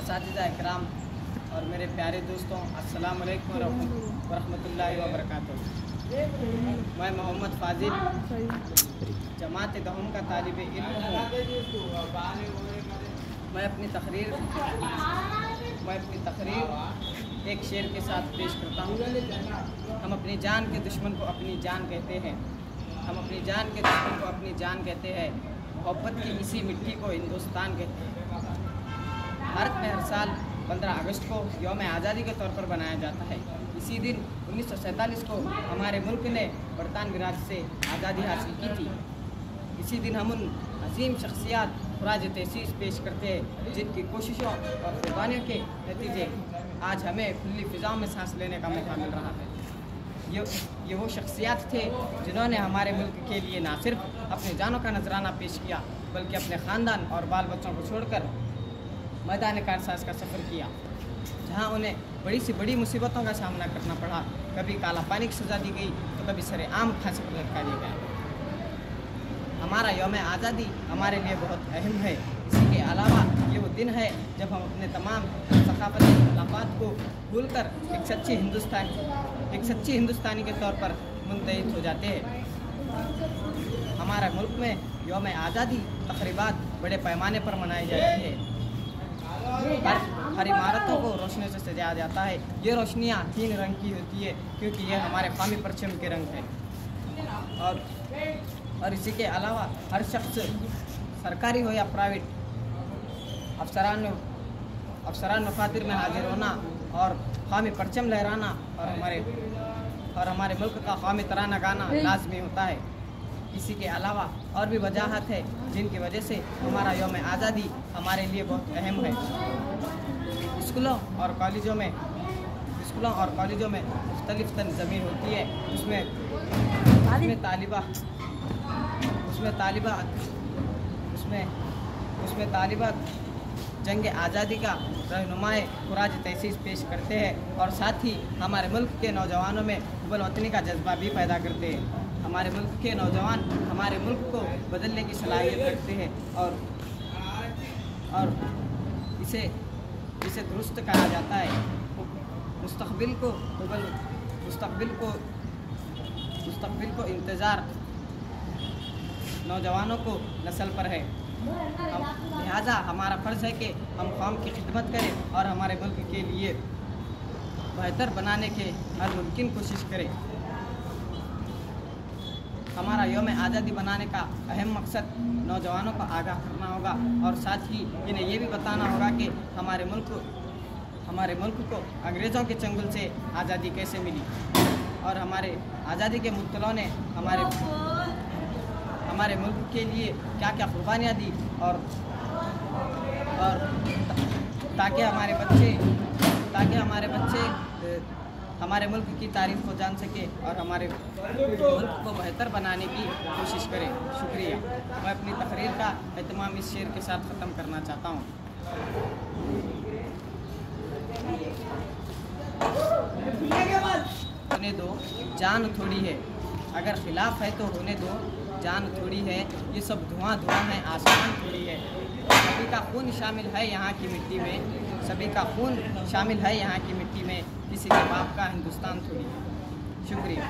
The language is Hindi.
असातिज़ा इकराम और मेरे प्यारे दोस्तों, अस्सलाम वालेकुम वरहमतुल्लाहि वबरकातुहू। मैं मोहम्मद फ़ाज़िल जमात दहम का तालिब इल्म हूँ। मैं अपनी तकरीर एक शेर के साथ पेश करता हूँ। हम अपनी जान के दुश्मन को अपनी जान कहते हैं। हम अपनी जान के दुश्मन को अपनी जान कहते हैं। मोहब्बत की इसी मिट्टी को हिंदुस्तान कहते हैं। भारत में हर साल 15 अगस्त को यौम आज़ादी के तौर पर बनाया जाता है। इसी दिन 1947 को हमारे मुल्क ने बरतानवी राज से आज़ादी हासिल की थी। इसी दिन हम उन अजीम शख्सियात खुराज तहसीस पेश करते हैं जिनकी कोशिशों और कुर्बानियों के नतीजे आज हमें खुली फ़िज़ाओं में सांस लेने का मौका मिल रहा है। ये वो शख्सियात थे जिन्होंने हमारे मुल्क के लिए ना सिर्फ अपनी जानों का नजराना पेश किया, बल्कि अपने ख़ानदान और बाल बच्चों को छोड़कर मैदान कारसाज का सफ़र किया, जहां उन्हें बड़ी से बड़ी मुसीबतों का सामना करना पड़ा। कभी काला पानी की सज़ा दी गई तो कभी सरेआम फांसी पर लटका दिया गया। हमारा यौम आज़ादी हमारे लिए बहुत अहम है। इसी के अलावा ये वो दिन है जब हम अपने तमाम सकाफती खिलाफात को भूलकर एक सच्ची हिंदुस्तानी के तौर पर मुंतहिद हो जाते हैं। हमारे मुल्क में यौम आज़ादी तक़रीबात बड़े पैमाने पर मनाई जाती है। हर इमारतों को रोशनी से सजाया जाता है। ये रोशनियाँ 3 रंग की होती है क्योंकि ये हमारे कौमी परचम के रंग है। और इसी के अलावा हर शख्स, सरकारी हो या प्राइवेट, अफसरान वफातिर में हाजिर होना और कौमी परचम लहराना और हमारे मुल्क का कौमी तराना गाना लाजमी होता है। इसी के अलावा और भी वजाहत है जिनकी वजह से हमारा यौम आज़ादी हमारे लिए बहुत अहम है। स्कूलों और कॉलेजों में मुख्तलिफ तंज़ीमें होती है। उसमें तालिबात जंग आज़ादी का रहनुमाए खुराज तहसीस पेश करते हैं और साथ ही हमारे मुल्क के नौजवानों में हुब्बुल वतनी का जज्बा भी पैदा करते हैं। हमारे मुल्क के नौजवान हमारे मुल्क को बदलने की सलाहियत रखते हैं और इसे दुरुस्त कहा जाता है। मुस्तकबिल को इंतज़ार नौजवानों को नस्ल पर है। लिहाजा हमारा फ़र्ज़ है कि हम कौम की खिदमत करें और हमारे मुल्क के लिए बेहतर बनाने के हर मुमकिन कोशिश करें। हमारा यौम आज़ादी बनाने का अहम मकसद नौजवानों को आगाह करना होगा और साथ ही इन्हें ये भी बताना होगा कि हमारे मुल्क को अंग्रेज़ों के चंगुल से आज़ादी कैसे मिली और हमारे आज़ादी के मुत्तलों ने हमारे मुल्क के लिए क्या क्या कुर्बानियाँ दी और ताकि हमारे बच्चे हमारे मुल्क की तारीफ़ को जान सके और हमारे मुल्क को बेहतर बनाने की कोशिश करें। शुक्रिया। मैं अपनी तकरीर का एहतमाम इस शेर के साथ ख़त्म करना चाहता हूँ। होने दो जान थोड़ी है, अगर खिलाफ है तो होने दो जान थोड़ी है। ये सब धुआं है, आसमान थोड़ी है। सभी का खून शामिल है यहाँ की मिट्टी में, किसी के बाप का हिंदुस्तान थोड़ी है। शुक्रिया।